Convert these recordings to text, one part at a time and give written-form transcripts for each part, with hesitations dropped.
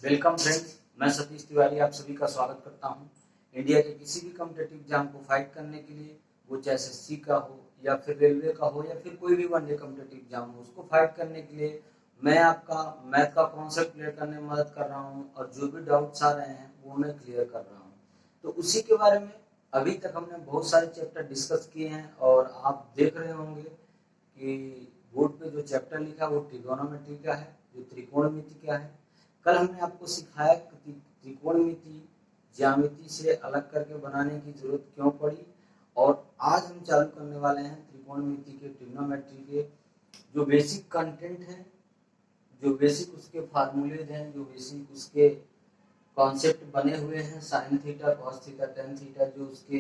Welcome friends, मैं सतीश तिवारी आप सभी का स्वागत करता हूं। इंडिया के किसी भी कॉम्पिटिटिव एग्जाम को फाइट करने के लिए, वो चाहे एसएससी का हो या फिर रेलवे का हो या फिर कोई भी वनडे कॉम्पिटिटिव एग्जाम हो, उसको फाइट करने के लिए मैं आपका मैथ का कॉन्सेप्ट क्लियर करने में मदद कर रहा हूं और जो भी डाउट्स आ रहे हैं वो मैं क्लियर कर रहा हूं। तो उसी के बारे में अभी तक हमने बहुत सारे चैप्टर डिस्कस किए हैं और आप देख रहे होंगे कि बोर्ड पे जो चैप्टर लिखा है वो ट्रिगोनोमेट्री का है, जो त्रिकोणमिति का है। कल हमने आपको सिखाया कि त्रिकोणमिति ज्यामिति से अलग करके बनाने की जरूरत क्यों पड़ी, और आज हम चालू करने वाले हैं त्रिकोणमिति के ट्रिग्नोमेट्री के जो बेसिक कंटेंट है, जो बेसिक उसके फार्मूलेज हैं, जो बेसिक उसके कॉन्सेप्ट बने हुए हैं, sign theta, cos theta, tan theta, जो उसके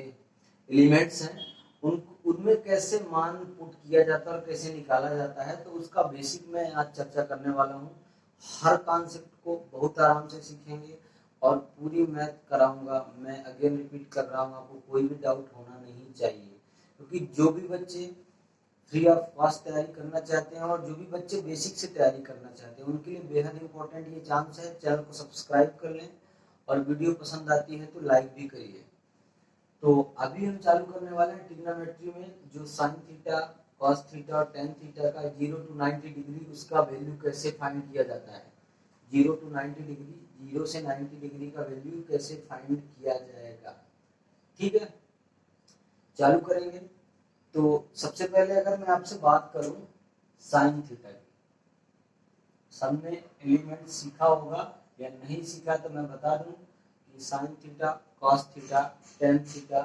एलिमेंट्स हैं उनमें कैसे मान पुट किया जाता है और कैसे निकाला जाता है, तो उसका बेसिक मैं आज चर्चा करने वाला हूँ। हर कॉन्सेप्ट को बहुत आराम से सीखेंगे और पूरी मैथ कराऊंगा। मैं अगेन रिपीट कर रहा हूँ, आपको कोई भी डाउट होना नहीं चाहिए, क्योंकि जो भी बच्चे फ्री ऑफ कॉस्ट तैयारी करना चाहते हैं और जो भी बच्चे बेसिक से तैयारी करना चाहते हैं उनके लिए बेहद इंपॉर्टेंट ये चांस है। चैनल को सब्सक्राइब कर लें और वीडियो पसंद आती है तो लाइक भी करिए। तो अभी हम चालू करने वाले हैं ट्रिग्नोमेट्री में जो साइन थीटा, कॉस थीटा और टेन थीटा का 0 to 90 डिग्री उसका वैल्यू कैसे फाइंड किया जाता है। 0 to 90 डिग्री, 0 से 90 डिग्री का वैल्यू कैसे फाइंड किया जाएगा। ठीक है, चालू करेंगे। तो सबसे पहले अगर मैं आपसे बात करूं साइन थीटा की, सबने एलिमेंट सीखा होगा या नहीं सीखा तो मैं बता दूं कि sine theta, cos theta, tan theta,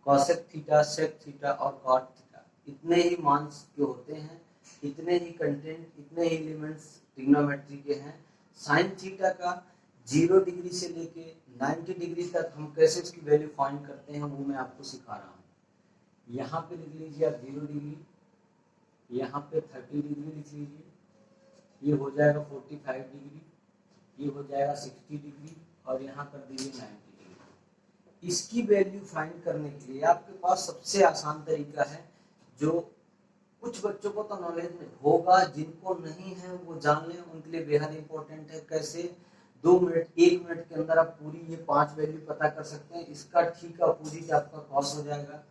cosec theta, sec theta और कॉट थीटा, इतने ही मान के होते हैं, इतने ही कंटेंट, इतने ही एलिमेंट्स ट्रिग्नोमेट्री के हैं। साइन थीटा का 0 डिग्री से लेके 90 डिग्री तक हम कैसे उसकी वैल्यू फाइंड करते हैं वो मैं आपको सिखा रहा हूँ। यहाँ पे लिख लीजिए आप 0 डिग्री, यहाँ पे 30 डिग्री लिख लीजिए, ये हो जाएगा 45 डिग्री, ये हो जाएगा 60 डिग्री और यहाँ कर दीजिए 90 डिग्री। इसकी वैल्यू फाइंड करने के लिए आपके पास सबसे आसान तरीका है, जो कुछ बच्चों को तो नॉलेज होगा, जिनको नहीं है वो जान लें, उनके लिए बेहद इंपॉर्टेंट है। कैसे 2 मिनट 1 मिनट के अंदर आप पूरी ये 5 वैल्यू पता कर सकते हैं। इसका ठीक अपोजिट आपका कॉस हो जाएगा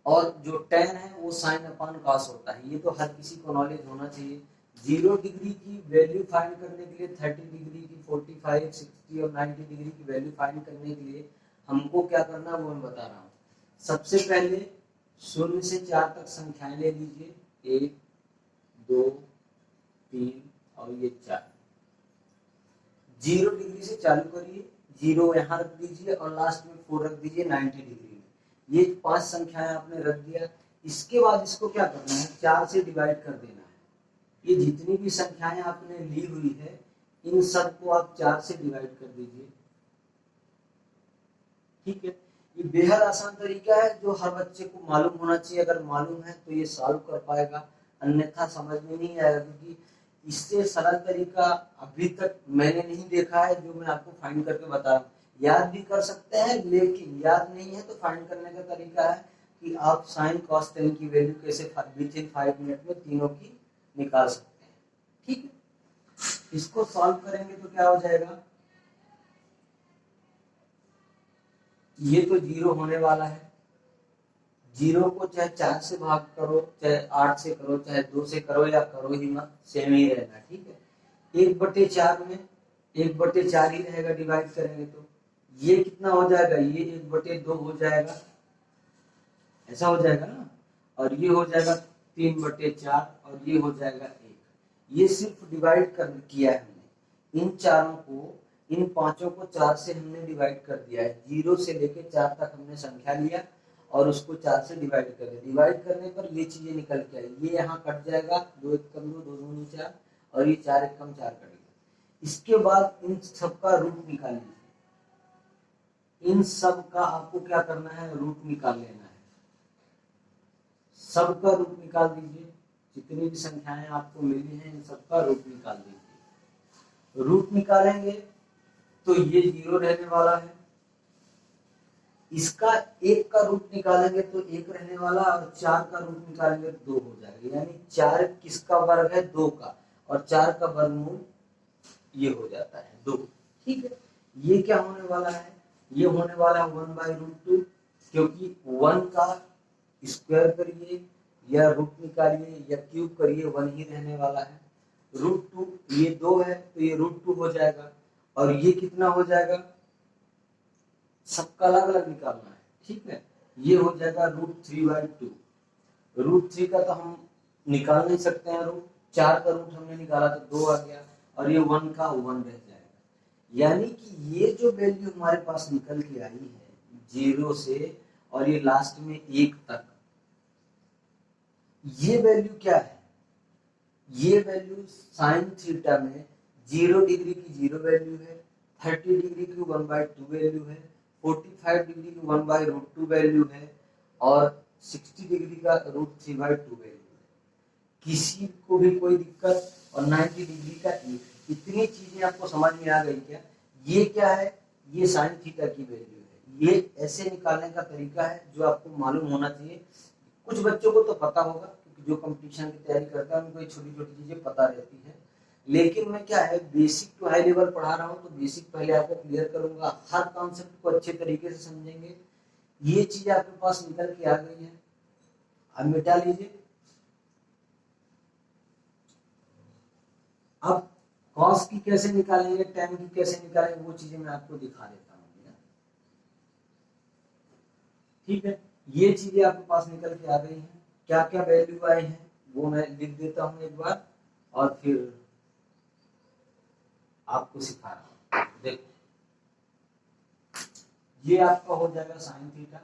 और जो टेन है वो साइन अपान कॉस होता है। ये तो हर किसी को नॉलेज होना चाहिए। 0 डिग्री की वैल्यू फाइंड करने के लिए, 30 डिग्री की, 45, 60 और 90 डिग्री की वैल्यू फाइंड करने के लिए हमको क्या करना है वो मैं बता रहा हूँ। सबसे पहले 0 से 4 तक संख्याएं ले लीजिए, 1, 2, 3 और ये 4। 0 डिग्री से चालू करिए, 0 यहाँ रख दीजिए और लास्ट में 4 रख दीजिए 90 डिग्री में। ये 5 संख्याएं आपने रख दिया। इसके बाद इसको क्या करना है, 4 से डिवाइड कर देना है। ये जितनी भी संख्याएं आपने ली हुई है इन सब को आप 4 से डिवाइड कर दीजिए। ठीक है, ये बेहद आसान तरीका है जो हर बच्चे को मालूम होना चाहिए। अगर मालूम है तो ये सॉल्व कर पाएगा, अन्यथा समझ में नहीं आएगा, क्योंकि इससे सरल तरीका अभी तक मैंने नहीं देखा है जो मैं आपको फाइंड करके बता रहा हूँ। याद भी कर सकते हैं, लेकिन याद नहीं है तो फाइंड करने का तरीका है कि आप साइन कॉस टेन की वैल्यू कैसे विद इन 5 मिनट में तीनों की निकाल सकते हैं। ठीक है, इसको सॉल्व करेंगे तो क्या हो जाएगा, ये तो 0 होने वाला है। 0 को चाहे 4 से भाग करो, चाहे 8 से करो, चाहे 2 से करो या करो ही मत, सेम ही रहना। ठीक है, 1/4 में 1/4 ही रहेगा, डिवाइड करेंगे तो ये कितना हो जाएगा, ये 1/2 हो जाएगा, ऐसा हो जाएगा ना, और ये हो जाएगा 3/4 और ये हो जाएगा 1। ये सिर्फ डिवाइड कर किया है हमने, इन चारों को, इन पांचों को 4 से हमने डिवाइड कर दिया है। 0 से लेके 4 तक हमने संख्या लिया और उसको 4 से डिवाइड कर दिया। डिवाइड करने पर ये चीजें निकल के आई, ये यहाँ कट जाएगा, 2 1 कम 2, 2 दूनी 4 और ये 4 1 कम 4 कट गया। इसके बाद इन सबका रूट निकाल लीजिए। इन सब का आपको क्या करना है, रूट निकाल लेना है। सबका रूट निकाल दीजिए, जितनी भी संख्याएं आपको मिली हैं इन सबका रूट निकाल दीजिए। रूट निकालेंगे तो ये 0 रहने वाला है, इसका 1 का रूट निकालेंगे तो 1 रहने वाला, और 4 का रूट निकालेंगे तो 2 हो जाएगा। यानी 4 किसका वर्ग है, 2 का, और 4 का वर्गमूल ये हो जाता है 2। ठीक है, ये क्या होने वाला है, ये होने वाला है 1/√2, क्योंकि 1 का स्क्वायर करिए या रूट निकालिए या क्यूब करिए 1 ही रहने वाला है। √2 ये 2 है तो ये √2 हो जाएगा, और ये कितना हो जाएगा, सबका अलग अलग निकालना है। ठीक है, ये हो जाएगा √3/2। √3 का तो हम निकाल नहीं सकते हैं रूट, 4 का रूट हमने निकाला तो 2 आ गया, और ये 1 का 1 रह जाएगा। यानी कि ये जो वैल्यू हमारे पास निकल के आई है 0 से और ये लास्ट में 1 तक, ये वैल्यू क्या है, ये वैल्यू साइन थीटा में 0 डिग्री की 0 वैल्यू है, 30 डिग्री की 1/2 वैल्यू है, 45 डिग्री की 1/√2 वैल्यू है, और 60 डिग्री का √3/2 वैल्यू है। किसी को भी कोई दिक्कत, और 90 डिग्री का 1। इतनी चीजें आपको समझ में आ गई क्या? ये क्या है, ये साइन थीटा की वैल्यू है। ये ऐसे निकालने का तरीका है जो आपको मालूम होना चाहिए। कुछ बच्चों को तो पता होगा, क्योंकि जो कंपटीशन की तैयारी करता है उनको छोटी छोटी चीजें पता रहती है, लेकिन मैं क्या है बेसिक टू हाई लेवल पढ़ा रहा हूँ, तो बेसिक पहले आपको क्लियर करूंगा, हर कॉन्सेप्ट को अच्छे तरीके से समझेंगे। ये चीज आपके पास निकल के आ गई है, अब मिटा लीजिए। अब कॉस की कैसे निकालेंगे, टेन की कैसे निकालेंगे, वो चीजें मैं आपको दिखा देता हूँ। ठीक है, ये चीजें आपके पास निकल के आ गई हैं। क्या क्या वैल्यू आए हैं वो मैं लिख देता हूँ एक बार, और फिर आपको सिखा रहा हूँ। देखो, ये आपका हो जाएगा साइन थीटा।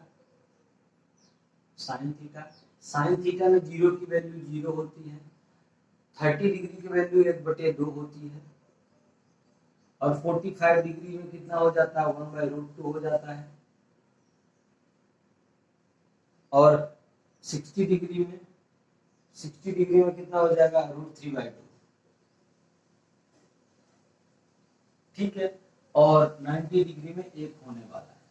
साइन थीटा में 0 की वैल्यू 0 होती है, 30 डिग्री की वैल्यू 1/2 होती है, और 45 डिग्री में कितना हो जाता है, 1/√2 हो जाता है, और 60 डिग्री में कितना हो जाएगा, √3/2। ठीक है, और 90 डिग्री में 1 होने वाला है।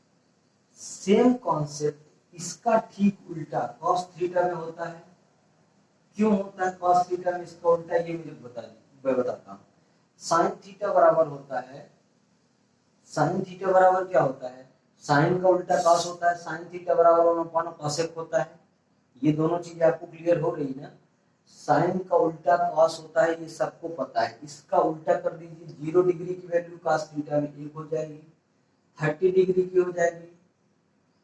सेम कॉन्सेप्ट इसका ठीक उल्टा कॉस थीटा में होता है। क्यों होता है कॉस थीटा में इसका उल्टा, ये मुझे मैं बताता हूँ। साइन थीटा बराबर होता है, साइन थीटा बराबर क्या होता है, साइन का उल्टा कॉस होता है, साइन थीटा बराबर 1 कोसेक होता है। ये दोनों चीजें आपको क्लियर हो रही ना। साइन का उल्टा कॉस होता है, ये सबको पता है। इसका उल्टा कर दीजिए, 0 डिग्री की वैल्यू कॉस थीटा में 1 हो जाएगी, 30 डिग्री की हो जाएगी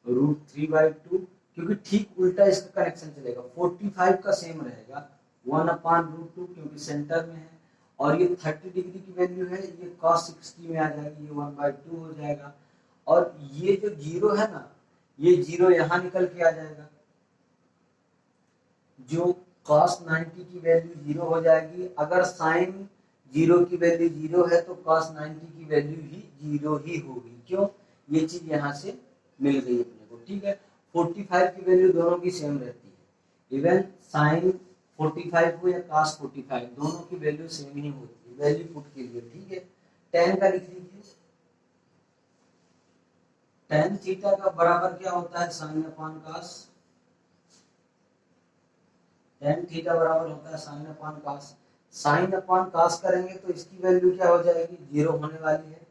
√3/2, क्योंकि ठीक उल्टा इसका कनेक्शन चलेगा। 45 का सेम रहेगा 1/√2, क्योंकि सेंटर में है, और ये 30 डिग्री की वैल्यू है, ये cos 60 में आ जाएगी, ये 1/2 हो जाएगा। और ये जो 0 है ना, ये 0 यहाँ निकल के आ जाएगा, जो cos 90 की वैल्यू 0 हो जाएगी। अगर साइन 0 की वैल्यू 0 है तो cos 90 की वैल्यू ही 0 ही होगी। क्यों, ये चीज यहाँ से मिल गई अपने को। ठीक है, 45 की वैल्यू दोनों की सेम रहती है, इवन साइन 45 हो या cos 45, दोनों की वैल्यू सेम ही होती है वैल्यू पुट के लिए। ठीक है, tan का लिख लीजिए, tan थीटा का बराबर क्या होता है, sine upon cos। tan theta बराबर होता है sine upon cos। Sine upon cos करेंगे तो इसकी वैल्यू क्या हो जाएगी, 0 होने वाली है।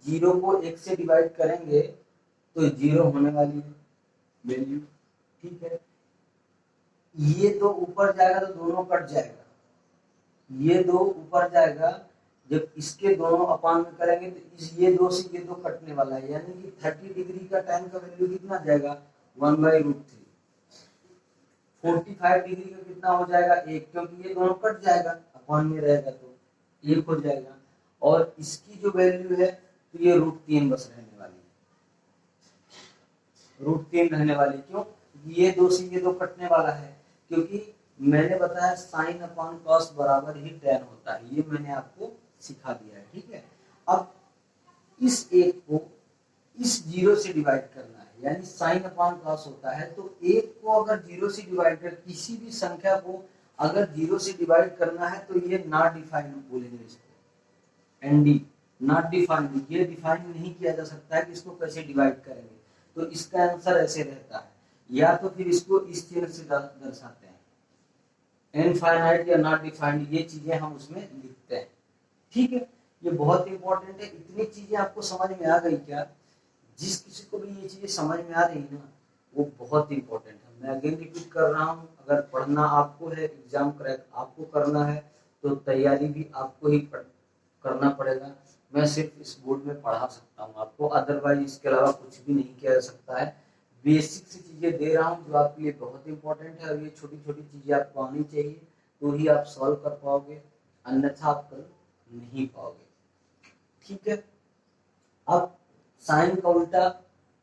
0 को 1 से डिवाइड करेंगे तो 0 होने वाली है वैल्यू। ठीक है, ये दो ऊपर जाएगा तो दोनों कट जाएगा, ये दो ऊपर जाएगा, जब इसके दोनों अपान में करेंगे तो इस ये दो से ये दो कटने वाला है, यानी कि 30 डिग्री का tan का वैल्यू कितना जाएगा, 1/√3। 45 डिग्री का कितना हो जाएगा, 1, क्योंकि ये दोनों कट जाएगा, अपान में रहेगा तो 1 हो जाएगा। और इसकी जो वैल्यू है तो ये √3 बस रहने वाली है, √3 रहने वाली। क्यों, ये दो से ये दो कटने वाला है, क्योंकि मैंने बताया साइन अपॉन कॉस बराबर ही tan होता है, ये मैंने आपको सिखा दिया है। ठीक है, अब इस एक को इस 0 से डिवाइड करना है, यानी साइन अपॉन कॉस होता है, तो एक को अगर 0 से डिवाइड कर, किसी भी संख्या को अगर 0 से डिवाइड करना है तो ये नॉट डिफाइंड बोलेंगे इसको, एनडी नॉट डिफाइंड, ये डिफाइन नहीं किया जा सकता है कि इसको कैसे डिवाइड करेंगे। तो इसका आंसर ऐसे रहता है, या तो फिर इसको इस चिन्ह से दर्शाते हैं, इनफाइनाइट या नॉट डिफाइंड, ये चीजें हम उसमें लिखते हैं। ठीक है, ये बहुत इंपॉर्टेंट है। इतनी चीजें आपको समझ में आ गई क्या? जिस किसी को भी ये चीजें समझ में आ रही ना, वो बहुत इंपॉर्टेंट है। मैं अगेन रिपीट कर रहा हूँ, अगर पढ़ना आपको है, एग्जाम क्रैक आपको करना है, तो तैयारी भी आपको ही करना पड़ेगा। मैं सिर्फ इस बोर्ड में पढ़ा सकता हूँ आपको, अदरवाइज इसके अलावा कुछ भी नहीं किया जा सकता है। बेसिक सी चीजें दे रहा हूँ जो आपके लिए बहुत इंपॉर्टेंट है, और ये छोटी छोटी चीजें आपको आनी चाहिए, तो ही आप सॉल्व कर पाओगे, अन्यथा आप कर नहीं पाओगे। ठीक है, अब साइन का उल्टा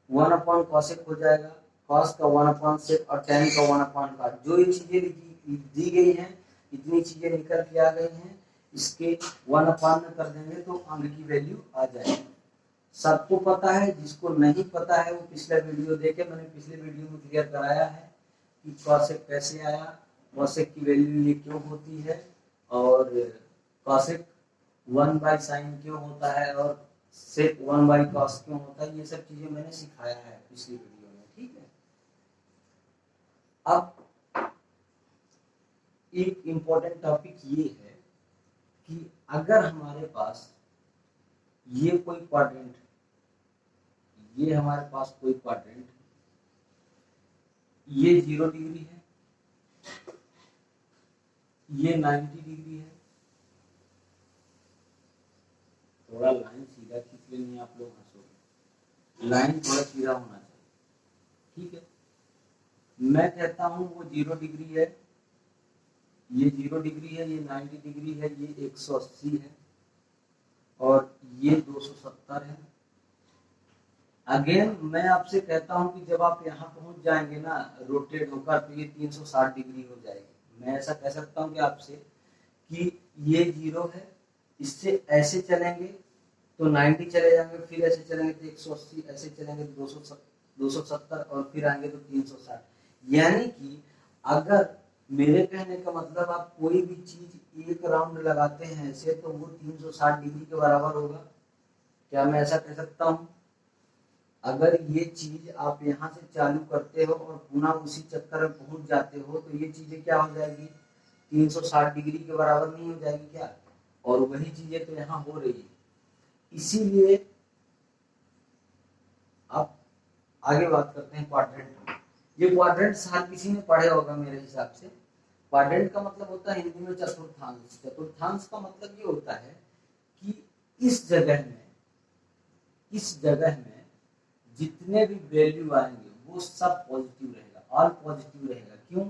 1/cosec हो जाएगा, cos का 1/sec और tan का 1/cot। जो ये चीजें दी गई हैं, इतनी चीजें निकल के आ गई हैं, इसके 1/, में कर देंगे तो अंग की वैल्यू आ जाएगी। सबको पता है, जिसको नहीं पता है वो पिछला वीडियो देखे, मैंने पिछले वीडियो में क्लियर कराया है कि cosec कैसे आया, cosec की वैल्यू ये क्यों होती है, और cosec 1/sin क्यों होता है, और sec 1/cos क्यों होता है। ये सब चीजें मैंने सिखाया है पिछली वीडियो में। ठीक है, अब एक इम्पोर्टेंट टॉपिक ये है कि अगर हमारे पास ये कोई क्वाड्रेंट, ये हमारे पास कोई क्वाड्रेंट, ये 0 डिग्री है, ये 90 डिग्री है। थोड़ा लाइन सीधा खींच लेनी, आप लोग हंसोगे, लाइन थोड़ा सीधा होना चाहिए। ठीक है, मैं कहता हूं वो 0 डिग्री है, ये 0 डिग्री है, ये 90 डिग्री है, ये 180 है, और ये 270 है। अगेन मैं आपसे कहता हूं कि जब आप यहाँ पहुंच जाएंगे ना रोटेट होकर, तो ये 360 डिग्री हो जाएगी। मैं ऐसा कह सकता हूं कि आपसे कि ये 0 है, इससे ऐसे चलेंगे तो 90 चले जाएंगे, फिर ऐसे चलेंगे तो 180, ऐसे चलेंगे तो 270, और फिर आएंगे तो 360। यानी कि अगर मेरे कहने का मतलब आप कोई भी चीज एक राउंड लगाते हैं ऐसे, तो वो 360 डिग्री के बराबर होगा। क्या मैं ऐसा कह सकता हूँ? अगर ये चीज आप यहाँ से चालू करते हो और पुनः उसी चक्कर में पहुंच जाते हो, तो ये चीजें क्या हो जाएगी? 360 डिग्री के बराबर नहीं हो जाएगी क्या? और वही चीजें तो यहाँ हो रही है। इसीलिए आप आगे बात करते हैं क्वाड्रेंट। ये क्वाड्रेंट हर किसी ने पढ़े होगा मेरे हिसाब से। क्वाड्रेंट का मतलब होता है हिंदी में चतुर्थांश। चतुर्थांश का मतलब ये होता है कि इस जगह में जितने भी वैल्यू आएंगे वो सब पॉजिटिव रहेगा, ऑल पॉजिटिव रहेगा। क्यों?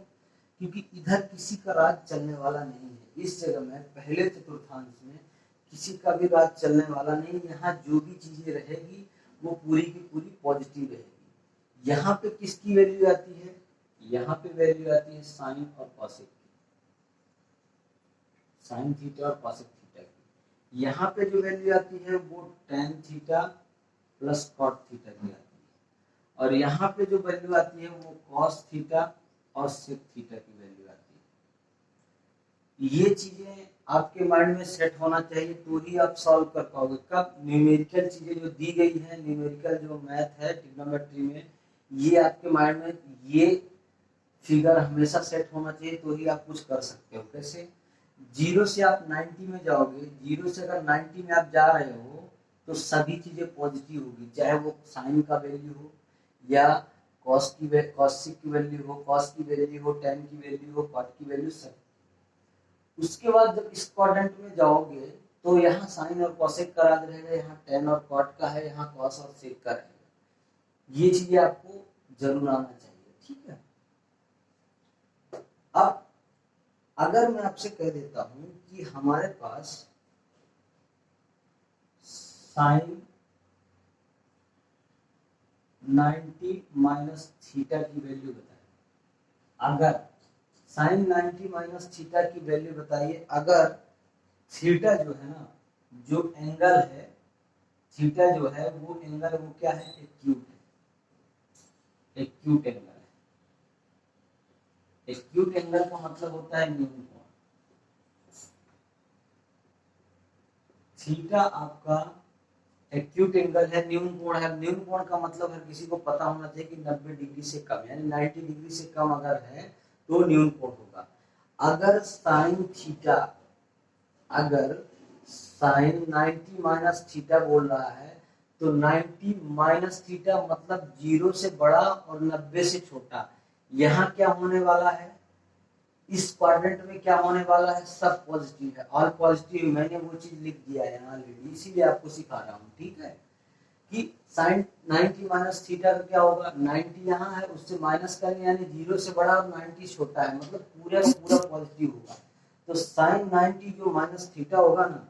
क्योंकि इधर किसी का राज चलने वाला नहीं है। इस जगह में पहले चतुर्थांश में किसी का भी राज चलने वाला नहीं। यहाँ जो भी चीजें रहेगी वो पूरी की पूरी पॉजिटिव रहेगी। यहाँ पे किसकी वैल्यू आती है? यहाँ पे वैल्यू आती है साइन और कॉसेक की, साइन थीटा और कॉसेक थीटा की। यहाँ पे जो वैल्यू आती है वो tan theta plus cot theta की आती है, और यहाँ पे जो वैल्यू आती है वो कॉस थीटा और सेक थीटा की वैल्यू आती है। ये चीजें आपके माइंड में सेट होना चाहिए, तो ही आप सॉल्व कर पाओगे। कब? न्यूमेरिकल चीजें जो दी गई है, न्यूमेरिकल जो मैथ है ट्रिग्नोमेट्री में, ये आपके माइंड में ये फिगर हमेशा सेट होना चाहिए, तो ही आप कुछ कर सकते हो। कैसे? 0 से आप 90 में जाओगे, 0 से अगर 90 में आप जा रहे हो तो सभी चीजें पॉजिटिव होगी, चाहे वो साइन का वैल्यू हो, या कॉसेक की वैल्यू हो, कॉस की वैल्यू हो, टेन की वैल्यू हो, कॉट की वैल्यू, सब। उसके बाद जब इस क्वाड्रेंट में जाओगे तो यहाँ साइन और कॉसेक का राज रहेगा, यहाँ टेन और कॉट का है, यहाँ कॉस और सेक का रहेगा। ये चीजें आपको जरूर आना चाहिए। ठीक है, अब अगर मैं आपसे कह देता हूं कि हमारे पास साइन 90 माइनस थीटा की वैल्यू बताइए। अगर साइन 90 माइनस थीटा की वैल्यू बताइए, अगर थीटा जो है ना, जो एंगल है, थीटा जो है वो एंगल, वो क्या है? एक्यूट है, एक्यूट एंगल है। एक्यूट एंगल का मतलब होता है न्यून कोण। थीटा आपका एक्यूट एंगल है, न्यून कोण है। न्यून कोण का मतलब हर किसी को पता होना चाहिए कि 90 डिग्री से कम, यानी 90 डिग्री से कम अगर है तो न्यून कोण होगा। अगर साइन थीटा, अगर साइन 90 माइनस थीटा बोल रहा है, तो 90 माइनस थीटा मतलब 0 से बड़ा और 90 से छोटा। यहाँ क्या होने वाला है, इस क्वाड्रेंट में क्या होने वाला है, सब पॉजिटिव है, ऑल पॉजिटिव। मैंने वो चीज लिख दिया है यहाँ ऑलरेडी, इसीलिए आपको सिखा रहा हूँ, ठीक है। कि साइन 90 माइनस थीटा का क्या होगा, 90 यहाँ है उससे माइनस करेंगे, यानी 0 से बड़ा और 90 छोटा है, मतलब पूरा का पूरा पॉजिटिव होगा। तो साइन 90 जो माइनस थीटा होगा ना,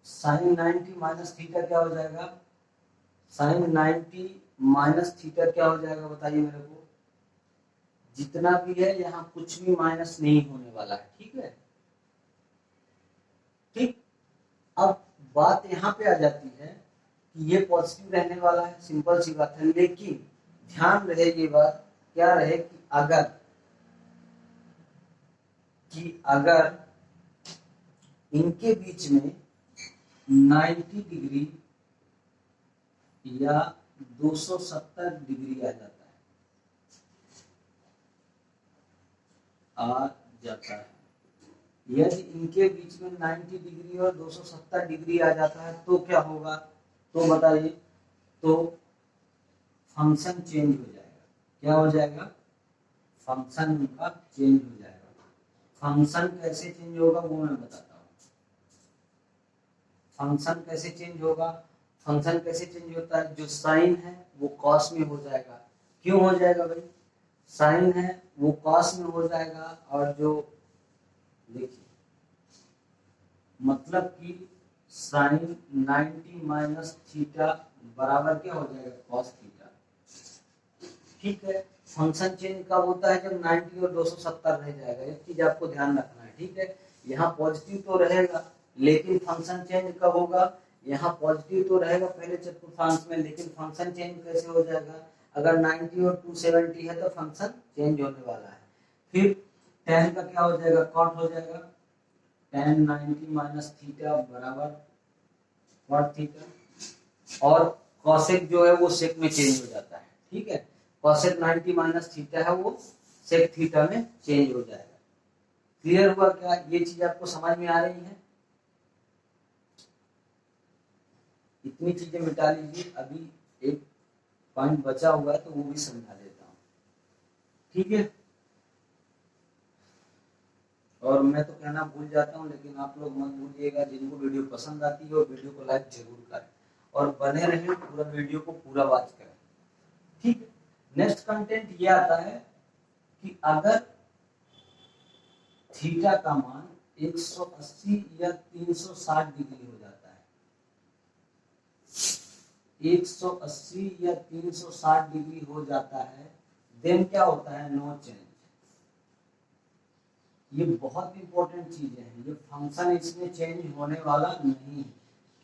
साइन 90 माइनस थीटा क्या हो जाएगा, साइन 90 माइनस थीटा क्या हो जाएगा बताइए मेरे को। जितना भी है यहाँ कुछ भी माइनस नहीं होने वाला है, ठीक है। ठीक, अब बात यहाँ पे आ जाती है कि ये पॉजिटिव रहने वाला है, सिंपल सी बात है। लेकिन ध्यान रहे ये बात, क्या रहे कि अगर इनके बीच में 90 डिग्री या 270 डिग्री आ जाता है, यदि इनके बीच में 90 डिग्री और 270 डिग्री आ जाता है तो क्या होगा, तो बताइए, तो फंक्शन चेंज हो जाएगा। क्या हो जाएगा, फंक्शन उनका चेंज हो जाएगा। फंक्शन कैसे चेंज होगा वो मैं बताता हूँ। फंक्शन कैसे चेंज होगा, फंक्शन कैसे चेंज होता है, जो साइन है वो कॉस में हो जाएगा। क्यों हो जाएगा भाई, साइन है वो कॉस में हो जाएगा, और जो देखिए मतलब कि साइन 90 माइनस थीटा बराबर क्या हो जाएगा, कॉस थीटा, ठीक है। फंक्शन चेंज कब होता है, जब 90 और 270 रह जाएगा। एक चीज आपको ध्यान रखना है, ठीक है। यहाँ पॉजिटिव तो रहेगा, लेकिन फंक्शन चेंज कब होगा, यहाँ पॉजिटिव तो रहेगा पहले चतुर्थांश में, लेकिन फंक्शन चेंज कैसे हो जाएगा, अगर 90 और 270 है तो फंक्शन चेंज होने वाला है। फिर tan का क्या हो जाएगा, कॉट हो जाएगा, tan 90 माइनस थीटा बराबर कॉट थीटा, और कॉसेक जो है वो सेक में चेंज हो जाता है, ठीक है। कॉसेक 90 माइनस थीटा है वो सेक थीटा में चेंज हो जाएगा। क्लियर हुआ क्या, ये चीज आपको समझ में आ रही है। इतनी चीजें मिटा लीजिए, अभी एक पॉइंट बचा हुआ है तो वो भी समझा देता हूँ, ठीक है। और मैं तो कहना भूल जाता हूँ, लेकिन आप लोग मत भूलिएगा, जिनको वीडियो पसंद आती है वो वीडियो को लाइक जरूर करें और बने रहें, पूरा वीडियो को पूरा वॉच करें, ठीक है। नेक्स्ट कंटेंट ये आता है कि अगर थीटा का मान 180 या 360 डिग्री हो जाता है, 180 या 360 डिग्री हो जाता है, देन क्या होता है, नो चेंज। ये बहुत इंपॉर्टेंट चीज है, ये फंक्शन इसमें चेंज होने वाला नहीं,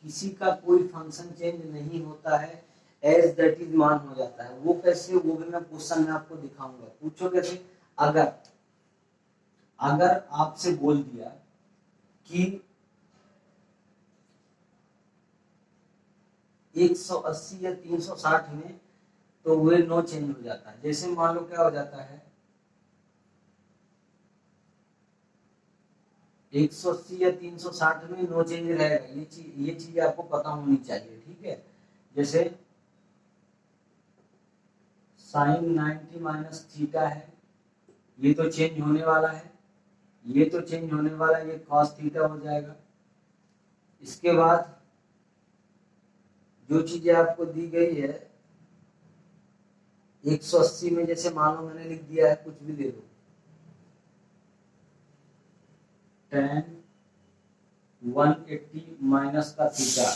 किसी का कोई फंक्शन चेंज नहीं होता है, एज दैट इज मान हो जाता है। वो कैसे, वो भी मैं क्वेश्चन में आपको दिखाऊंगा। पूछो कैसे, अगर आपसे बोल दिया कि 180 या 360 में, तो वे नो चेंज हो जाता है। जैसे मान लो क्या हो जाता है, 180 या 360 में नो चेंज रहेगा, ये चीज आपको पता होनी चाहिए, ठीक है। जैसे साइन 90 माइनस थीटा है, ये तो चेंज होने वाला है, ये तो चेंज होने वाला है, ये कॉस थीटा हो जाएगा। इसके बाद जो चीजें आपको दी गई है 180 में, जैसे मान लो मैंने लिख दिया है, कुछ भी ले लो, tan 180 माइनस का थीटा,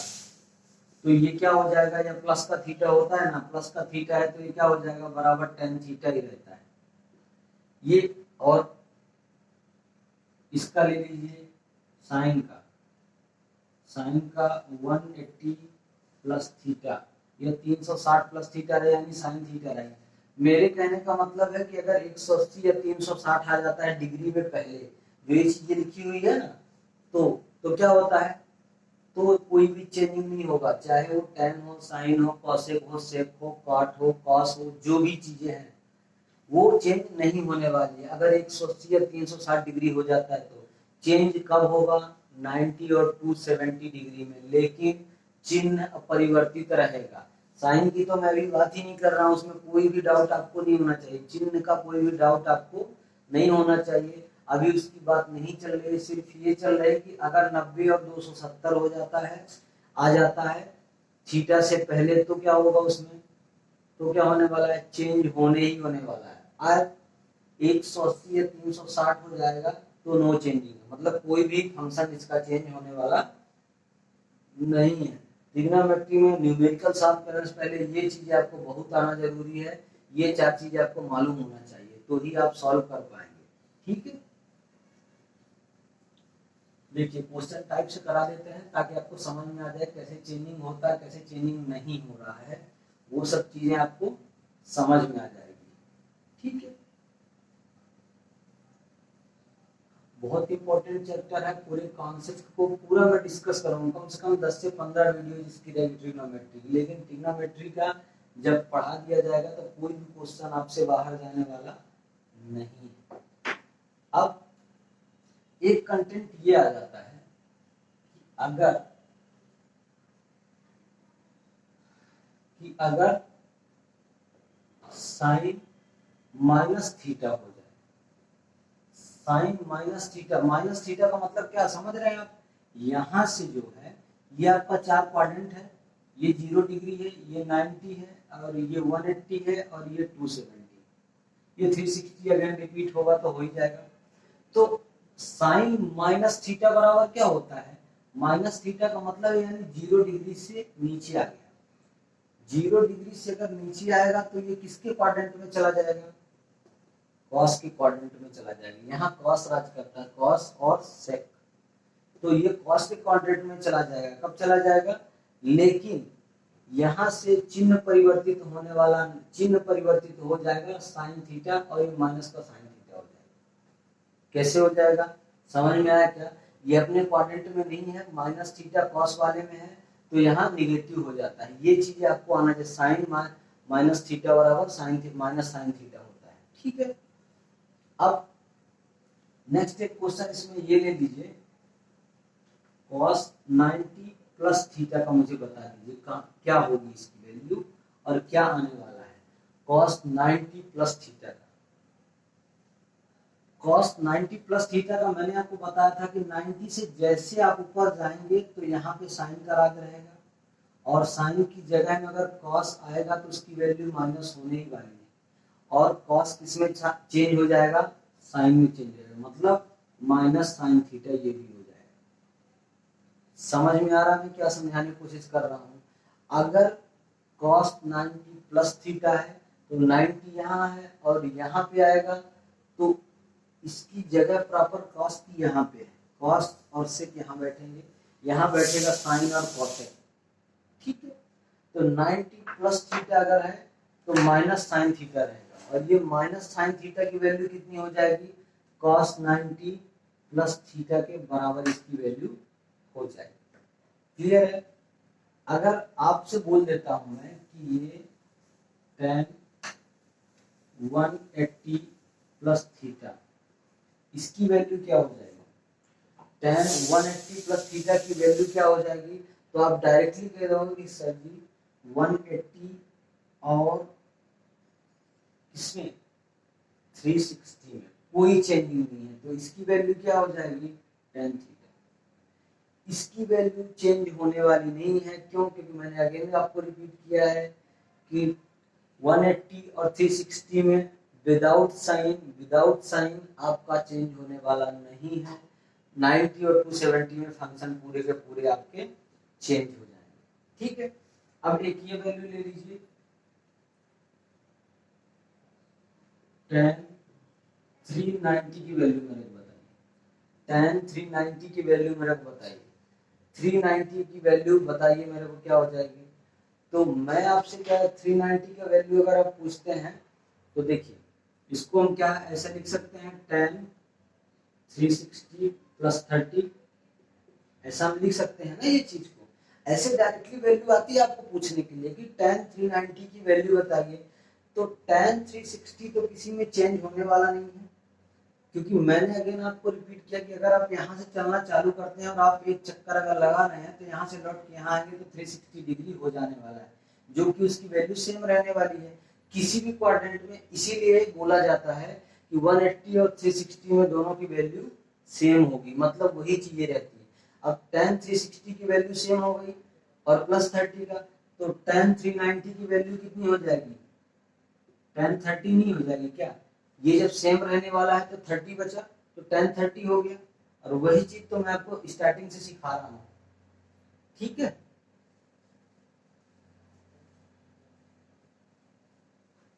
तो ये क्या हो जाएगा, या प्लस का थीटा होता है ना, प्लस का थीटा है तो ये क्या हो जाएगा, बराबर tan थीटा ही रहता है ये। और इसका ले लीजिए साइन का 180 प्लस थीटा, या 360 प्लस थीटा रहे, यानी साइन थीटा रहे। मेरे कहने का मतलब है कि अगर 180 या 360 आ जाता है डिग्री में पहले, जो ये चीजें लिखी हुई है ना, तो क्या होता है, तो कोई भी चेंजिंग नहीं होगा, चाहे वो tan हो, साइन हो, कॉसेक हो, सेक हो, कॉट हो, कॉस हो, जो भी चीजें हैं वो चेंज नहीं होने वाली है। अगर 180 या 360 डिग्री हो जाता है चेंज कब होगा? 90 और 270 डिग्री में, लेकिन चिन्ह अपरिवर्तित रहेगा। साइन की तो मैं अभी बात ही नहीं कर रहा हूँ, उसमें कोई भी डाउट आपको नहीं होना चाहिए, चिन्ह का कोई भी डाउट आपको नहीं होना चाहिए। अभी उसकी बात नहीं चल रही, सिर्फ ये चल रही है कि अगर 90 और 270 हो जाता है, आ जाता है थीटा से पहले, तो क्या होगा उसमें? तो क्या होने वाला है? चेंज होने ही होने वाला है। आज 180 या 360 हो जाएगा तो नो चेंजिंग, मतलब कोई भी फंक्शन इसका चेंज होने वाला नहीं है। ट्रिग्नोमेट्री में न्यूमेरिकल सॉल्व करने से पहले ये चीजें आपको बहुत आना जरूरी है, ये 4 चीजें आपको मालूम होना चाहिए, तो ही आप सॉल्व कर पाएंगे। ठीक है, देखिए क्वेश्चन टाइप से करा देते हैं ताकि आपको समझ में आ जाए कैसे चेंजिंग होता है, कैसे चेंजिंग नहीं हो रहा है, वो सब चीजें आपको समझ में आ जाएगी। ठीक है, बहुत इंपॉर्टेंट चैप्टर है, पूरे कॉन्सेप्ट को पूरा मैं डिस्कस करूंगा, कम से कम 10 से 15 वीडियो इसकी रहेगी ट्रिग्नोमेट्री की। लेकिन ट्रिग्नोमेट्री का जब पढ़ा दिया जाएगा तो कोई भी क्वेश्चन आपसे बाहर जाने वाला नहीं है। अब एक कंटेंट ये आ जाता है अगर साइन माइनस थीटा हो जाए, साइन माइनस थीटा का मतलब क्या समझ रहे हैं आप? यहां से जो है ये आपका 4 क्वाड्रेंट है, ये 0 डिग्री है, ये 90 है, और ये 180 है, और ये 270, ये 360 अगेन रिपीट होगा तो हो ही जाएगा। तो साइन माइनस थीटा बराबर क्या होता है? माइनस थीटा का मतलब यानी 0 डिग्री से नीचे आ गया। 0 डिग्री से अगर नीचे आएगा तो ये किसके क्वाड्रेंट में चला जाएगा? कॉस के क्वाड्रेंट में चला जाएगा। यहाँ कॉस राज करता है, कॉस और सेक, तो ये कॉस के क्वाड्रेंट में चला जाएगा। कब चला जाएगा? लेकिन यहाँ से चिन्ह परिवर्तित होने वाला, चिन्ह परिवर्तित हो जाएगा साइन थीटा, और ये माइनस का साइन थीटा हो जाएगा। कैसे हो जाएगा, समझ में आया क्या? ये अपने क्वाड्रेंट में नहीं है, माइनस थीटा कॉस वाले में है, तो यहाँ निगेटिव हो जाता है। ये चीजें आपको आना चाहिए, साइन माइनस थीटा बराबर साइन माइनस साइन थीटा होता है। ठीक है, अब नेक्स्ट एक क्वेश्चन इसमें ये ले लीजिए, cos 90 प्लस थीटा का मुझे बता दीजिए क्या होगी इसकी वैल्यू और क्या आने वाला है। cos 90 प्लस थीटा का, cos 90 प्लस थीटा का मैंने आपको बताया था कि 90 से जैसे आप ऊपर जाएंगे तो यहाँ पे साइन का राज रहेगा, और साइन की जगह में अगर cos आएगा तो उसकी वैल्यू माइनस होने ही वाली है, और cos किसमें चेंज हो जाएगा? साइन में चेंज हो जाएगा, मतलब माइनस साइन थीटा ये भी हो जाएगा। समझ में आ रहा है मैं क्या समझाने की कोशिश कर रहा हूँ? अगर cos 90 प्लस थीटा है तो 90 यहाँ है और यहाँ पे आएगा, तो इसकी जगह प्रॉपर cos की यहाँ पे है, cos और sec यहाँ बैठेंगे, यहाँ बैठेगा साइन और cosec। ठीक है, तो 90 प्लस थीटा अगर है तो माइनस साइन थीटा रहेगा, और ये माइनस साइन थीटा की वैल्यू कितनी हो जाएगी? cos 90 प्लस थीटा के बराबर इसकी वैल्यू हो जाएगी। क्लियर है? अगर आपसे बोल देता हूं मैं कि ये tan 180 प्लस थीटा, इसकी वैल्यू क्या हो जाएगी? tan 180 प्लस थीटा की वैल्यू क्या हो जाएगी? तो आप डायरेक्टली कह दोगे कि सर जी 180 और इसमें 360 में कोई चेंजिंग नहीं है, तो इसकी वैल्यू क्या हो जाएगी? tan theta. इसकी वैल्यू चेंज होने वाली नहीं है, क्यों? क्योंकि मैंने अगेन आपको रिपीट किया है कि 180 और 360 में विदाउट साइन आपका चेंज होने वाला नहीं है। 90 और 270 में फंक्शन पूरे के पूरे आपके चेंज हो जाएंगे। ठीक है, अब एक ये वैल्यू ले लीजिए, tan 390 की वैल्यू मेरे को बताइए, tan 390 की वैल्यू मेरे को बताइए, 390 की वैल्यू बताइए मेरे को क्या हो जाएगी। तो मैं आपसे क्या 390 का वैल्यू अगर आप पूछते हैं तो देखिए इसको हम क्या ऐसे लिख सकते हैं, tan 360 प्लस 30, ऐसा हम लिख सकते हैं ना। ये चीज को ऐसे डायरेक्टली वैल्यू आती है आपको पूछने के लिए कि tan 390 की वैल्यू बताइए, तो tan 360 तो किसी में चेंज होने वाला नहीं है, क्योंकि मैंने अगेन आपको रिपीट किया कि अगर आप यहाँ से चलना चालू करते हैं और आप एक चक्कर अगर लगा रहे हैं तो यहाँ से लौट के यहाँ आएंगे तो 360 डिग्री हो जाने वाला है, जो कि उसकी वैल्यू सेम रहने वाली है किसी भी क्वाड्रेंट में। इसीलिए बोला जाता है कि 180 और 360 में दोनों की वैल्यू सेम होगी, मतलब वही चीजें रहती है। अब tan 360 की वैल्यू सेम हो गई और प्लस 30 का, तो tan 390 की वैल्यू कितनी हो जाएगी? tan 30 नहीं हो जाएगी क्या? ये जब सेम रहने वाला है तो 30 बचा, तो tan 30 हो गया। और वही चीज तो मैं आपको स्टार्टिंग से सिखा रहा हूं, ठीक है।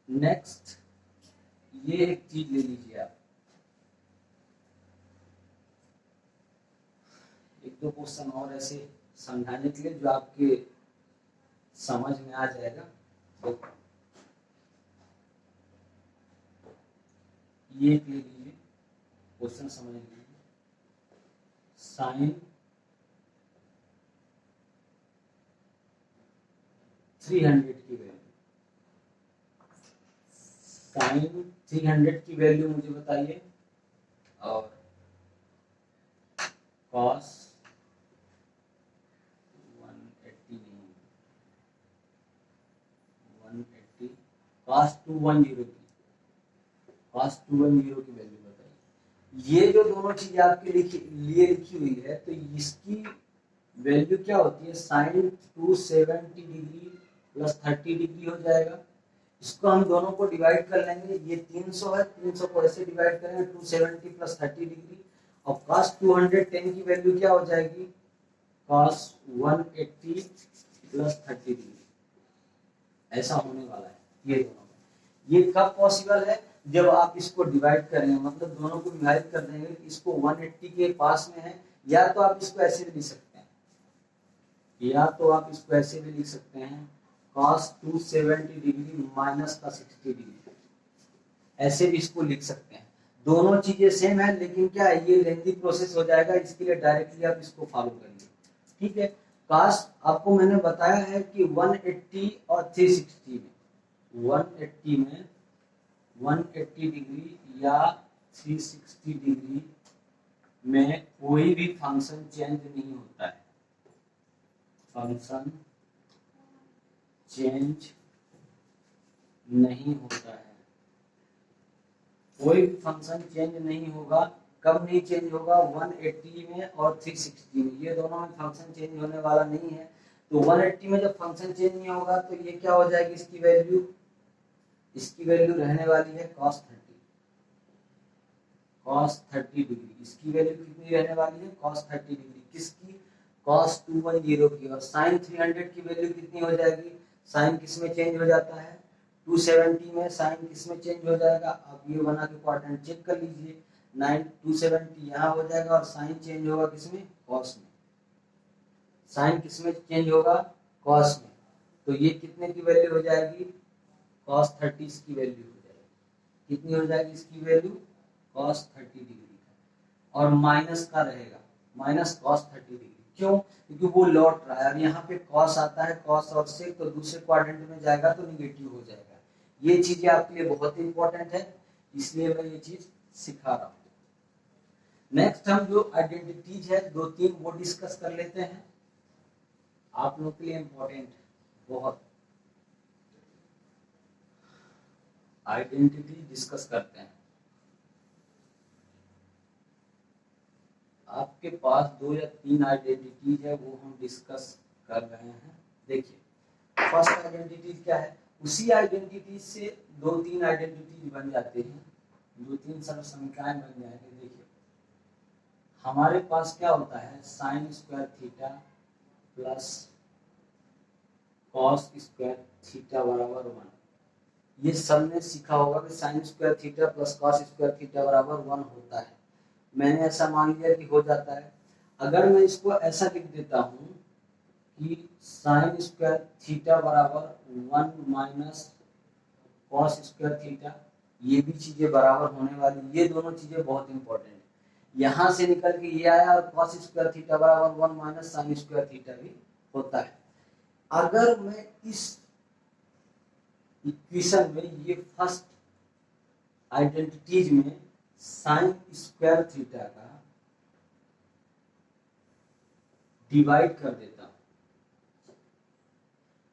नेक्स्ट ये एक चीज ले लीजिए आप, एक दो क्वेश्चन और ऐसे समझाने के लिए जो आपके समझ में आ जाएगा। देखो ये ले लीजिए, क्वेश्चन समझ लीजिए। साइन 300 की वैल्यू, साइन 300 की वैल्यू मुझे बताइए, और कॉस 180 नहीं, 180 कॉस 210 की, कॉस 210 की वैल्यू बताइए। ये जो दोनों चीज आपके लिए लिखी हुई है, तो इसकी वैल्यू क्या होती है? साइन 270 डिग्री प्लस 30 डिग्री हो जाएगा। इसको हम दोनों को डिवाइड कर लेंगे, ये 300 है, 300 को ऐसे डिवाइड करेंगे 270 प्लस 30 डिग्री, और cos 210 की वैल्यू क्या हो जाएगी? cos 180 प्लस 30 डिग्री, ऐसा होने वाला है ये दोनों। ये कब पॉसिबल है? जब आप इसको डिवाइड करेंगे, मतलब दोनों को डिवाइड कर देंगे, इसको 180 के पास में है, या तो आप इसको ऐसे भी लिख सकते हैं, या तो आप इसको ऐसे भी लिख सकते हैं cos 270 डिग्री माइनस का 60 डिग्री, ऐसे भी इसको लिख सकते हैं। दोनों चीजें सेम है, लेकिन क्या है, ये लेंथी प्रोसेस हो जाएगा, इसके लिए डायरेक्टली आप इसको फॉलो करिए, ठीक है। cos आपको मैंने बताया है कि 180 और 360 में, 180 में 180 डिग्री या 360 डिग्री में कोई भी फंक्शन चेंज नहीं होता है, फंक्शन चेंज नहीं होता है, कोई भी फंक्शन चेंज नहीं होगा। कब नहीं चेंज होगा? 180 में और 360 में, ये दोनों में फंक्शन चेंज होने वाला नहीं है। तो 180 में जब फंक्शन चेंज नहीं होगा तो ये क्या हो जाएगी? इसकी वैल्यू, इसकी वैल्यू रहने वाली है cos 30, cos 30 डिग्री। इसकी वैल्यू कितनी रहने वाली है? cos 30 degree. किसकी? cos 210 की। और sin 300 की वैल्यू कितनी हो जाएगी? sin किस में चेंज हो जाता है? 270 में। sin किस में चेंज हो जाएगा? आप ये बना के क्वाड्रेंट चेक कर लीजिए, 270 यहाँ हो जाएगा, और sin चेंज होगा किसमें? cos में। sin किस में चेंज होगा? cos में। तो ये कितने की वैल्यू हो जाएगी? cos 30 की वैल्यू हो जाएगी। कितनी हो जाएगी इसकी वैल्यू? cos 30 डिग्री का, और माइनस का रहेगा, माइनस cos 30 डिग्री। क्यों? क्योंकि वो लौट रहा है, और यहाँ पे cos आता है, cos और से तो दूसरे क्वाड्रेंट में जाएगा तो निगेटिव हो जाएगा। ये चीजें आपके लिए बहुत इंपॉर्टेंट है, इसलिए मैं ये चीज सिखा रहा हूँ। नेक्स्ट हम जो आइडेंटिटीज है 2-3 वो डिस्कस कर लेते हैं, आप लोग के लिए इंपॉर्टेंट है बहुत। आइडेंटिटी डिस्कस करते हैं। आपके पास 2 या 3 आइडेंटिटीज है, वो हम डिस्कस कर रहे हैं। देखिए फर्स्ट आइडेंटिटी क्या है? उसी आइडेंटिटी से 2-3 आइडेंटिटीज बन जाते हैं, 2-3 सरल समीकरण बन जाएंगे। देखिए हमारे पास क्या होता है? Sine square theta plus cos square theta बराबर 1। ये सब ने सीखा होगा कि sine square theta plus cos square theta बराबर 1 होता है। मैंने ऐसा मान लिया कि हो जाता है। अगर मैं इसको ऐसा लिख देता हूं कि साइन स्क्वायर थीटा बराबर 1 माइनस कॉस स्क्वायर थीटा, ये भी चीजें बराबर होने वाली, ये दोनों चीजें बहुत इंपॉर्टेंट है। यहां से निकल के ये आया, और कॉस स्क्वायर थीटा बराबर 1 माइनस साइन स्क्वायर थीटा भी होता है। अगर मैं इस इक्वेशन में ये फर्स्ट आइडेंटिटीज में साइन स्क्वायर थीटा का डिवाइड कर देता हूं,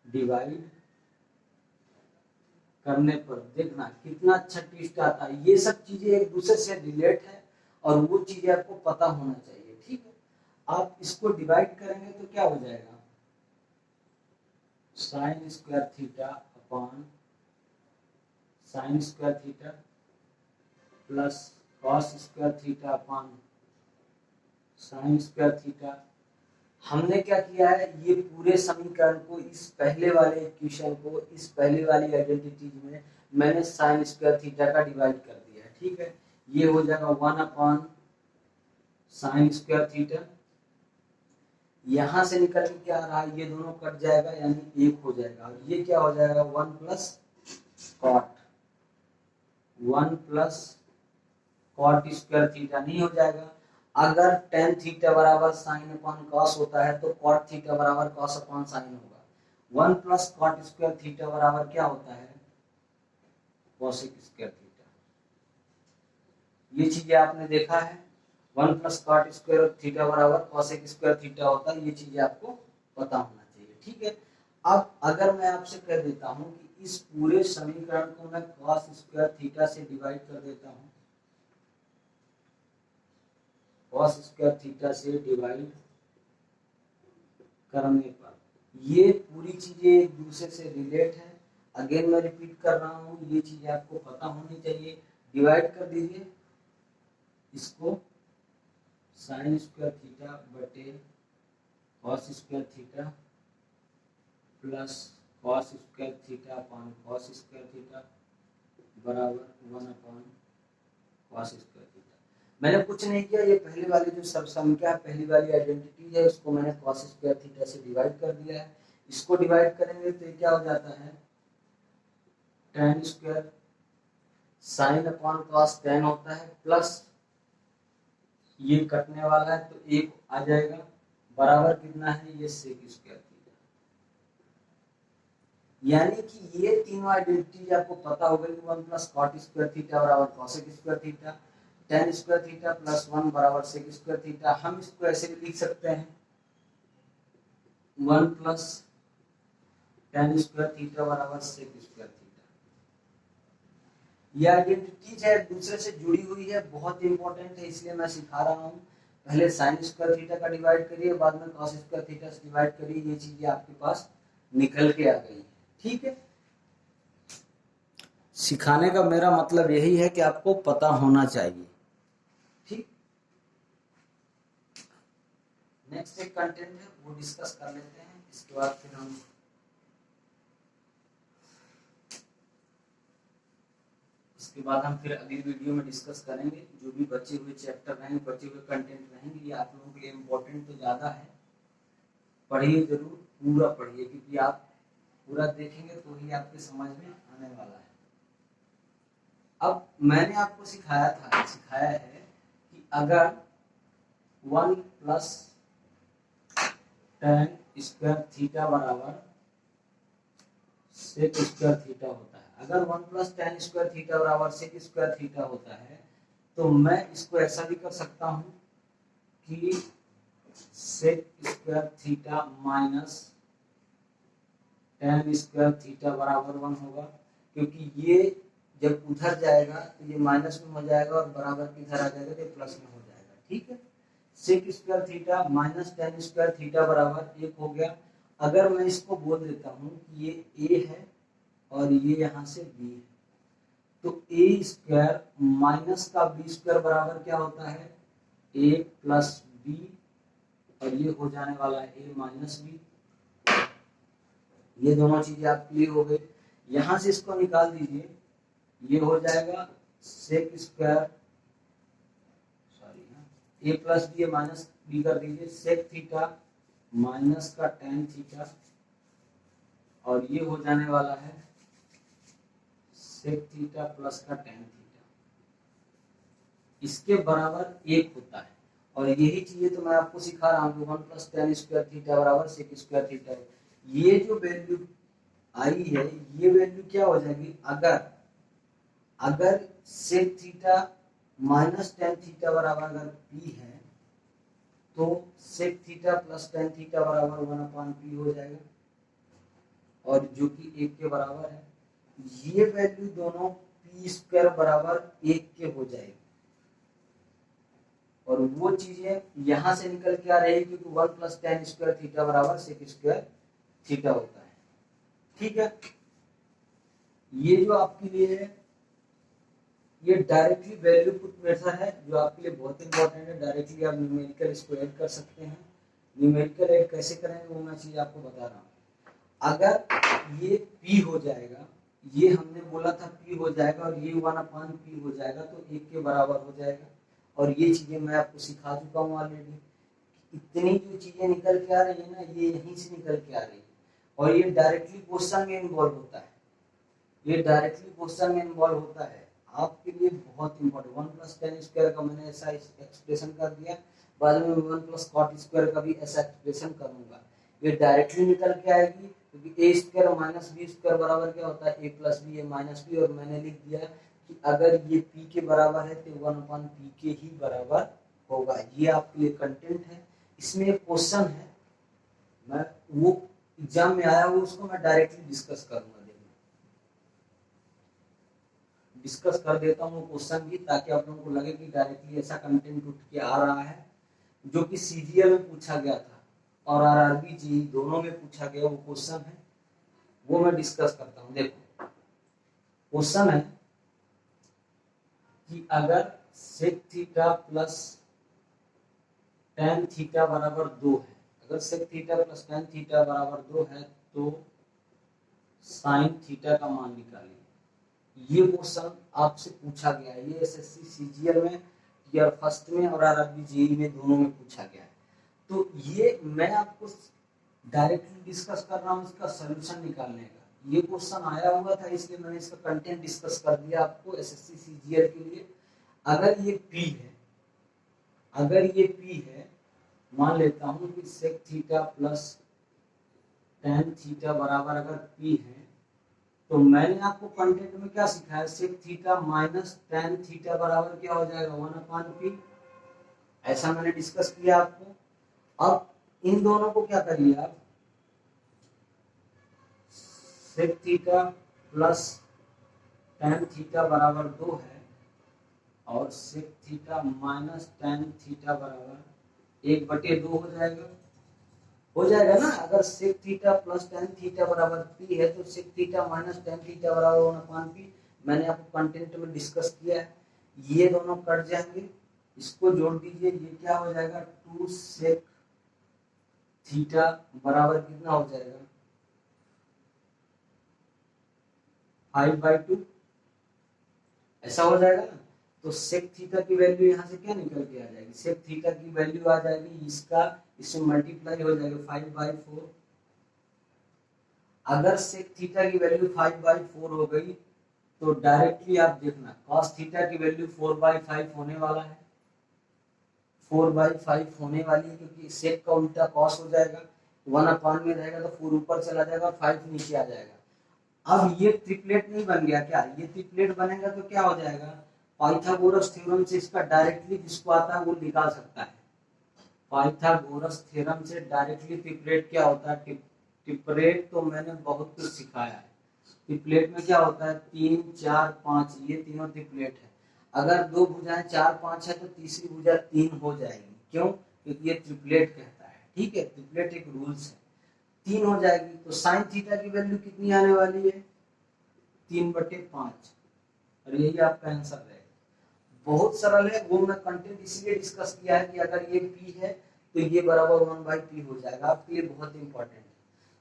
डिवाइड करने पर देखना कितना अच्छा ट्विस्ट आता है। ये सब चीजें एक दूसरे से रिलेट है और वो चीजें आपको पता होना चाहिए, ठीक है। आप इसको डिवाइड करेंगे तो क्या हो जाएगा, sine square theta upon sine square theta plus cos square theta upon sine square theta. हमने क्या किया है, ये पूरे समीकरण को, इस पहले वाले इक्वेशन को इस पहले वाली आइडेंटिटीज में मैंने साइन स्क्वायर थीटा का डिवाइड कर दिया है, ठीक है। ये हो जाएगा 1 अपॉन साइन स्क्वायर थीटा, यहां से निकल के क्या आ रहा है, ये दोनों कट जाएगा यानी एक हो जाएगा, और ये क्या हो जाएगा 1 plus cot, 1 plus cot square theta नहीं हो जाएगा। अगर टेन थीटा बराबर साइन अपॉन कॉस होता है तो कॉट थीटा बराबर कॉस अपॉन साइन होगा। 1 प्लस कॉट स्क्वायर थीटा बराबर क्या होता है, कॉसेक स्क्वायर थीटा। ये चीजें आपने देखा है, 1 प्लस कॉट स्क्वायर थीटा बराबर कॉसेक स्क्वायर थीटा होता है, ये चीजें आपको पता होना चाहिए, ठीक है। अब अगर मैं आपसे कह देता हूं कि इस पूरे समीकरण को मैं कॉस स्क्वायर थीटा से डिवाइड कर देता हूं, कॉस स्क्वायर थीटा से डिवाइड करने पर ये पूरी चीजें एक दूसरे से रिलेट है। अगेन मैं रिपीट कर रहा हूं, ये चीजें आपको पता होनी चाहिए। डिवाइड कर दीजिए इसको साइन स्क्वायर थीटा बटे cos square theta plus cos square theta upon cos square theta बराबर 1 अपॉन कॉस स्क्वायर थीटा। मैंने कुछ नहीं किया, ये पहले वाली जो सब संख्या पहली वाली आइडेंटिटी है उसको मैंने कॉस स्क्वायर थीटा से डिवाइड कर दिया है। इसको डिवाइड करेंगे तो ये क्या हो जाता है, tan square sine upon cos tan होता है, प्लस ये कटने वाला है तो एक आ जाएगा, बराबर कितना है, ये सेक स्क्वायर थीटा। यानी कि ये तीनों आइडेंटिटी आपको पता होगा कि 1 प्लस कॉट स्क्वायर थीटा बराबर cosec square theta, tan square theta plus 1 बराबर सेक स्क्वायर थीटा। हम इसको ऐसे भी लिख सकते हैं 1 प्लस tan स्क्वायर थीटा बराबर सेक स्क्वायर थीटा। ये आइडेंटिटीज है, एक दूसरे से जुड़ी हुई है, बहुत इंपॉर्टेंट है, इसलिए मैं सिखा रहा हूँ। पहले साइन स्क्वायर थीटा का डिवाइड करिए, बाद में कॉस स्क्वायर थीटा से डिवाइड करिए, ये चीजें आपके पास निकल के आ गई, ठीक है। सिखाने का मेरा मतलब यही है कि आपको पता होना चाहिए, ठीक। नेक्स्ट एक कंटेंट है वो डिस्कस कर लेते हैं, इसके बाद फिर हम फिर अगली वीडियो में डिस्कस करेंगे। जो भी बचे हुए चैप्टर रहेंगे, बचे हुए कंटेंट रहेंगे, ये आप लोगों के लिए इम्पोर्टेंट तो ज़्यादा है, पढ़िए जरूर, पूरा पढ़िए, क्योंकि आप पूरा देखेंगे तो ही आपके समझ में आने वाला है। अब मैंने आपको सिखाया है कि अगर 1 प्लस tan स्क्वायर थीटा बराबर सेक स्क्वायर थीटा होता है, अगर 1 प्लस tan स्क्वायर थीटा बराबर सेक स्क्वायर थीटा होता है तो मैं इसको ऐसा भी कर सकता हूं कि sec square theta minus tan square theta बराबर 1 होगा, क्योंकि ये जब उधर जाएगा तो ये माइनस में हो जाएगा और बराबर किधर आ जाएगा तो ये प्लस में हो जाएगा, ठीक है। Sec square theta minus tan square theta बराबर 1 हो गया। अगर मैं इसको बोल देता हूँ कि ये a है और ये यहाँ से b है, तो a स्क्वायर माइनस का b स्क्वायर बराबर क्या होता है, a प्लस b, और ये हो जाने वाला है a माइनस b। ये दोनों चीजें आप क्लियर हो गई। यहां से इसको निकाल दीजिए, ये हो जाएगा sec square, sorry, a plus B minus B कर दीजिए, सेक थीटा माइनस का tan थीटा, और ये हो जाने वाला है सेक थीटा प्लस का tan थीटा, इसके बराबर 1 होता है। और यही चीजें तो मैं आपको सिखा रहा हूँ, 1 प्लस tan स्क्वायर थीटा बराबर सेक स्क्वायर थीटा है। ये जो वैल्यू आई है, ये वैल्यू क्या हो जाएगी, अगर sec theta minus tan theta बराबर अगर पी है तो sec theta plus tan theta बराबर 1/p हो जाएगा, और जो कि 1 के बराबर है। ये वैल्यू दोनों पी स्क्वायर बराबर 1 के हो जाएगी, और वो चीजें यहां से निकल के आ रही है क्योंकि 1 प्लस टेन स्क्वायर थीटा बराबर सेक स्क्वायर थीटा होता है। ठीक है, ये जो आपके लिए है ये डायरेक्टली वैल्यू पुट मेथड है जो आपके लिए बहुत इंपॉर्टेंट है। डायरेक्टली आप न्यूमेरिकल इसको ऐड कर सकते हैं। न्यूमेरिकल ऐड कैसे करेंगे वो मैं चीज आपको बता रहा हूँ। अगर ये p हो जाएगा, ये हमने बोला था p हो जाएगा, और ये 1/p हो जाएगा तो 1 के बराबर हो जाएगा। और ये चीजें मैं आपको सिखा चुका हूँ ऑलरेडी। इतनी जो चीजें निकल के आ रही है ना, ये यहीं से निकल के आ रही है, और ये डायरेक्टली क्वेश्चन में इन्वॉल्व होता है। ये डायरेक्टली क्वेश्चन में इन्वॉल्व होता है, आपके लिए बहुत इंपॉर्टेंट। 1 प्लस टेन स्क्वायर का मैंने ऐसा एक्सप्रेशन कर दिया, बाद में 1 प्लस कॉट स्क्वायर का भी ऐसा एक्सप्रेशन करूंगा। ये डायरेक्टली निकल के आएगी क्योंकि ए स्क्वायर माइनस बी स्क्वायर बराबर क्या होता है, ए प्लस बी, ए माइनस बी। और मैंने लिख दिया कि अगर ये पी के बराबर है तो 1/p के ही बराबर होगा। ये आपके लिए कंटेंट है, इसमें एक क्वेश्चन है, मैं वो एग्जाम में आया हुआ उसको मैं डायरेक्टली डिस्कस करूंगा, डिस्कस कर देता हूँ क्वेश्चन भी, ताकि आप लोगों को लगे कि डायरेक्टली ऐसा कंटेंट उठ के आ रहा है जो कि सीजीएल में पूछा गया था और आरआरबी जी दोनों में पूछा गया वो क्वेश्चन है, वो मैं डिस्कस करता हूँ। देखो क्वेश्चन है कि अगर sec theta plus tan theta बराबर 2 है, अगर sec theta plus tan theta बराबर 2 है तो साइन थीटा का मान निकालिए। ये क्वेश्चन आपसे पूछा गया है, ये एसएससी सीजीएल में ईयर फर्स्ट में और आरआरबी जेईई में दोनों में पूछा गया है। तो ये मैं आपको डायरेक्टली डिस्कस कर रहा हूँ इसका सॉल्यूशन निकालने का। ये क्वेश्चन आया हुआ था इसलिए मैंने इसका कंटेंट डिस्कस कर दिया आपको एसएससी सीजीएल के लिए। अगर ये p है, अगर ये p है, मान लेता हूँ कि sec theta plus tan theta बराबर अगर p है, तो मैंने आपको कंटेंट में क्या सिखाया, sec theta minus tan theta बराबर क्या हो जाएगा 1/p, ऐसा मैंने डिस्कस किया आपको। अब इन दोनों को क्या करिए आप, sec theta plus tan theta बराबर 2 है और sec theta minus tan theta बराबर 1/2 हो जाएगा, हो जाएगा ना। अगर sec theta plus tan theta बराबर p है तो sec theta minus tan theta बराबर 1/p मैंने आपको कंटेंट में डिस्कस किया है। ये दोनों कट जाएंगे, इसको जोड़ दीजिए, ये क्या हो जाएगा 2 सेक थीटा बराबर कितना हो जाएगा 5/2, ऐसा हो जाएगा ना। तो सेक थीटा की वैल्यू यहाँ से क्या निकल के आ जाएगी, सेक थीटा की वैल्यू आ जाएगी इसका, इससे मल्टीप्लाई हो जाएगा 5/4। अगर सेक थीटा की वैल्यू 5/4 हो गई तो डायरेक्टली आप देखना कॉस थीटा की वैल्यू 4/5 होने वाला है, 4/5 होने वाली है क्योंकि सेक का उल्टा कॉस हो जाएगा, 1/, में रहेगा तो 4 ऊपर चला जाएगा और 5 नीचे आ जाएगा। अब ये ट्रिपलेट नहीं बन गया क्या, ये ट्रिपलेट बनेगा तो क्या हो जाएगा, पाइथागोरस थ्योरम से इसका डायरेक्टली जिसको आता है वो निकाल सकता है। पाइथागोरस थ्योरम से डायरेक्टली ट्रिपलेट क्या होता है, ट्रिपलेट तो मैंने बहुत कुछ सिखाया है। ट्रिपलेट में क्या होता है 3 4 5, ये तीनों ट्रिपलेट है। अगर दो भुजाएं 4 5 है तो तीसरी भुजा 3 हो जाएगी, क्यों, क्योंकि ये ट्रिपलेट कहता है। ठीक है, ट्रिपलेट एक रूल्स है, 3 हो जाएगी। तो साइन थीटा की वैल्यू कितनी आने वाली है 3/5, और यही आपका आंसर रहेगा। बहुत सरल है, वो मैं कंटेंट इसलिए डिस्कस किया है कि अगर ये p है तो ये बराबर 1/p हो जाएगा, आपके लिए बहुत इंपॉर्टेंट है।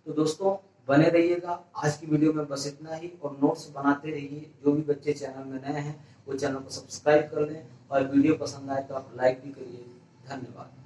तो दोस्तों बने रहिएगा, आज की वीडियो में बस इतना ही, और नोट्स बनाते रहिए। जो भी बच्चे चैनल में नए हैं वो चैनल को सब्सक्राइब कर लें, और वीडियो पसंद आए तो आप लाइक भी करिए। धन्यवाद।